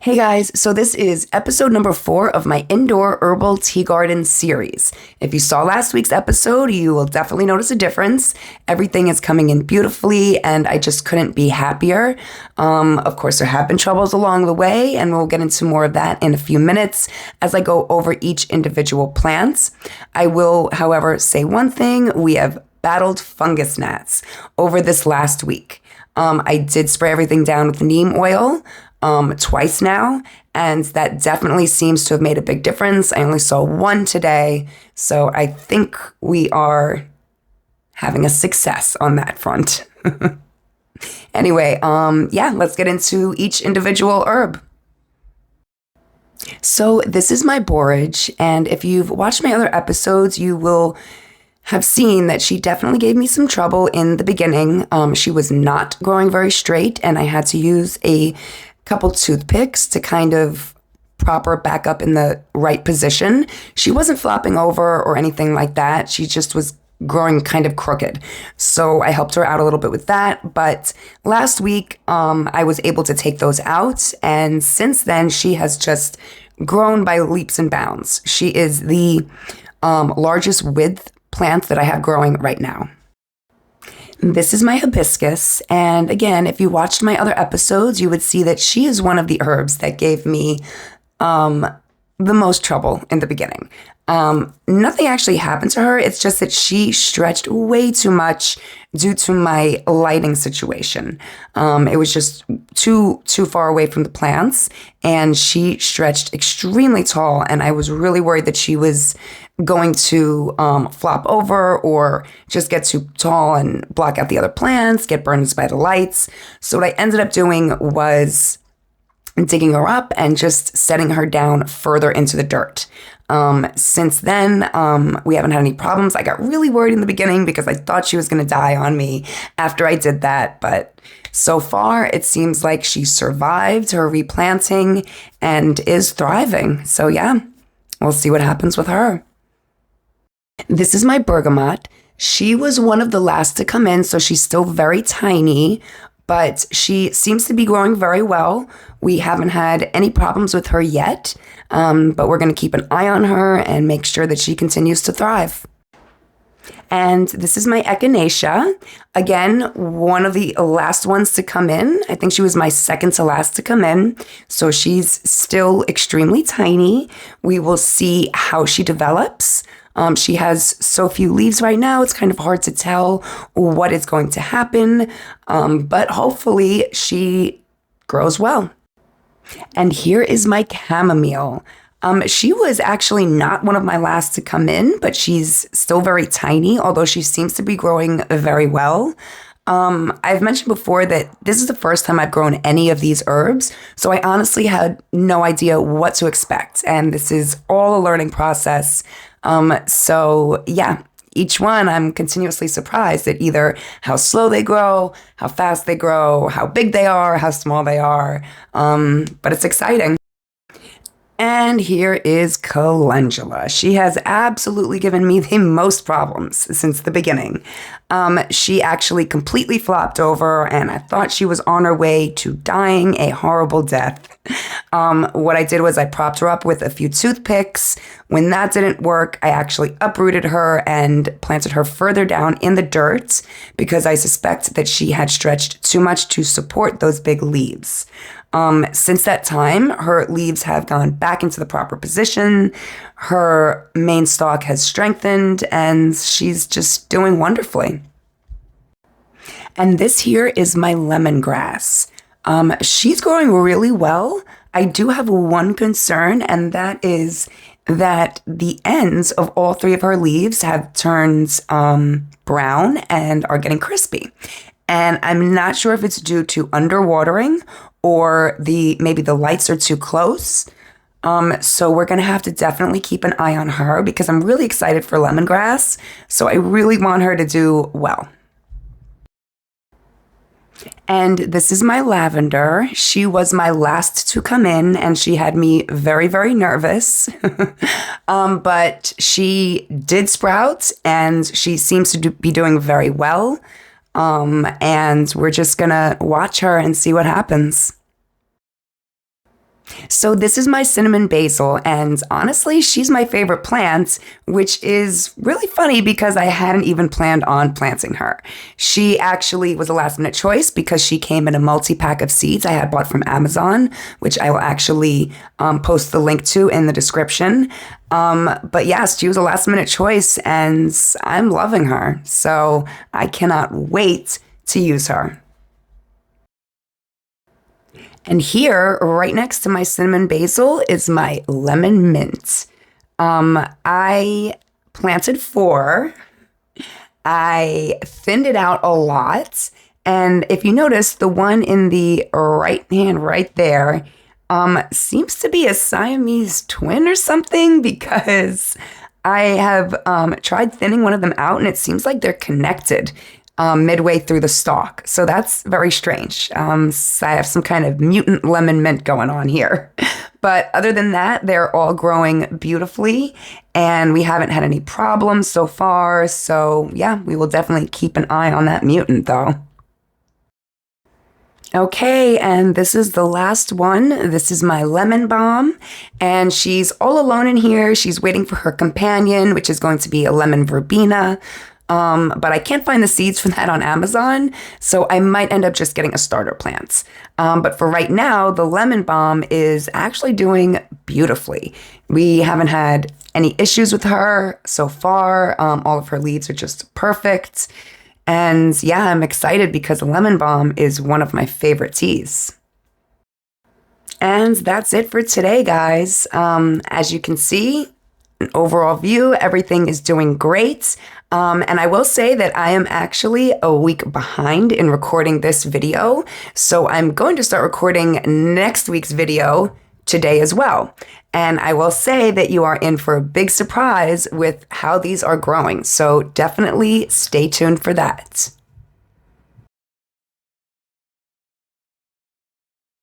Hey guys, so this is episode number 4 of my indoor herbal tea garden series. If you saw last week's episode, you will definitely notice a difference. Everything is coming in beautifully and I just couldn't be happier. Of course, there have been troubles along the way and we'll get into more of that in a few minutes as I go over each individual plant. I will, however, say one thing. We have battled fungus gnats over this last week. I did spray everything down with neem oil twice now, and that definitely seems to have made a big difference. I only saw one today, so I think we are having a success on that front. Anyway, let's get into each individual herb. So this is my borage, and if you've watched my other episodes, you will have seen that she definitely gave me some trouble in the beginning. She was not growing very straight, and I had to use a couple toothpicks to kind of prop her back up in the right position. She wasn't flopping over or anything like that. She just was growing kind of crooked. So I helped her out a little bit with that. But last week, I was able to take those out. And since then, she has just grown by leaps and bounds. She is the largest width plant that I have growing right now. This is my hibiscus, and again, if you watched my other episodes, you would see that she is one of the herbs that gave me the most trouble in the beginning. Nothing actually happened to her. It's just that she stretched way too much due to my lighting situation. It was just too far away from the plants, and she stretched extremely tall, and I was really worried that she was going to flop over or just get too tall and block out the other plants, get burned by the lights. So what I ended up doing was digging her up and just setting her down further into the dirt. Since then, we haven't had any problems. I got really worried in the beginning because I thought she was going to die on me after I did that. But so far, it seems like she survived her replanting and is thriving. So yeah, we'll see what happens with her. This is my bergamot. She was one of the last to come in, so she's still very tiny, but she seems to be growing very well. We haven't had any problems with her yet, but we're going to keep an eye on her and make sure that she continues to thrive. And this is my echinacea. Again, one of the last ones to come in. I think she was my second to last to come in. So she's still extremely tiny. We will see how she develops. She has so few leaves right now, it's kind of hard to tell what is going to happen, but hopefully she grows well. And here is my chamomile. She was actually not one of my last to come in, but she's still very tiny, although she seems to be growing very well. I've mentioned before that this is the first time I've grown any of these herbs, so I honestly had no idea what to expect, and this is all a learning process. So yeah, each one I'm continuously surprised at either how slow they grow, how fast they grow, how big they are, how small they are. But it's exciting. And here is calendula. She has absolutely given me the most problems since the beginning. She actually completely flopped over, and I thought she was on her way to dying a horrible death. What I did was I propped her up with a few toothpicks. When that didn't work, I actually uprooted her and planted her further down in the dirt because I suspect that she had stretched too much to support those big leaves. Since that time, her leaves have gone back into the proper position. Her main stalk has strengthened and she's just doing wonderfully. And this here is my lemongrass. She's growing really well. I do have one concern, and that is that the ends of all 3 of her leaves have turned brown and are getting crispy. And I'm not sure if it's due to underwatering or maybe the lights are too close. So we're going to have to definitely keep an eye on her because I'm really excited for lemongrass. So I really want her to do well. And this is my lavender. She was my last to come in and she had me very, very nervous. But she did sprout and she seems to be doing very well. And we're just gonna watch her and see what happens. So this is my cinnamon basil, and honestly, she's my favorite plant, which is really funny because I hadn't even planned on planting her. She actually was a last minute choice because she came in a multi-pack of seeds I had bought from Amazon, which I will actually post the link to in the description. But yes, she was a last minute choice, and I'm loving her. So I cannot wait to use her. And here, right next to my cinnamon basil, is my lemon mint. I planted four. I thinned it out a lot. And if you notice, the one in the right hand right there seems to be a Siamese twin or something because I have tried thinning one of them out and it seems like they're connected midway through the stalk. So that's very strange. So I have some kind of mutant lemon mint going on here. But other than that, they're all growing beautifully and we haven't had any problems so far. So yeah, we will definitely keep an eye on that mutant though. Okay, and this is the last one. This is my lemon balm, and she's all alone in here. She's waiting for her companion, which is going to be a lemon verbena. But I can't find the seeds for that on Amazon, so I might end up just getting a starter plant. But for right now, the lemon balm is actually doing beautifully. We haven't had any issues with her so far. All of her leaves are just perfect. And yeah, I'm excited because lemon balm is one of my favorite teas. And that's it for today, guys. As you can see, an overall view, everything is doing great. And I will say that I am actually a week behind in recording this video. So I'm going to start recording next week's video today as well. And I will say that you are in for a big surprise with how these are growing. So definitely stay tuned for that.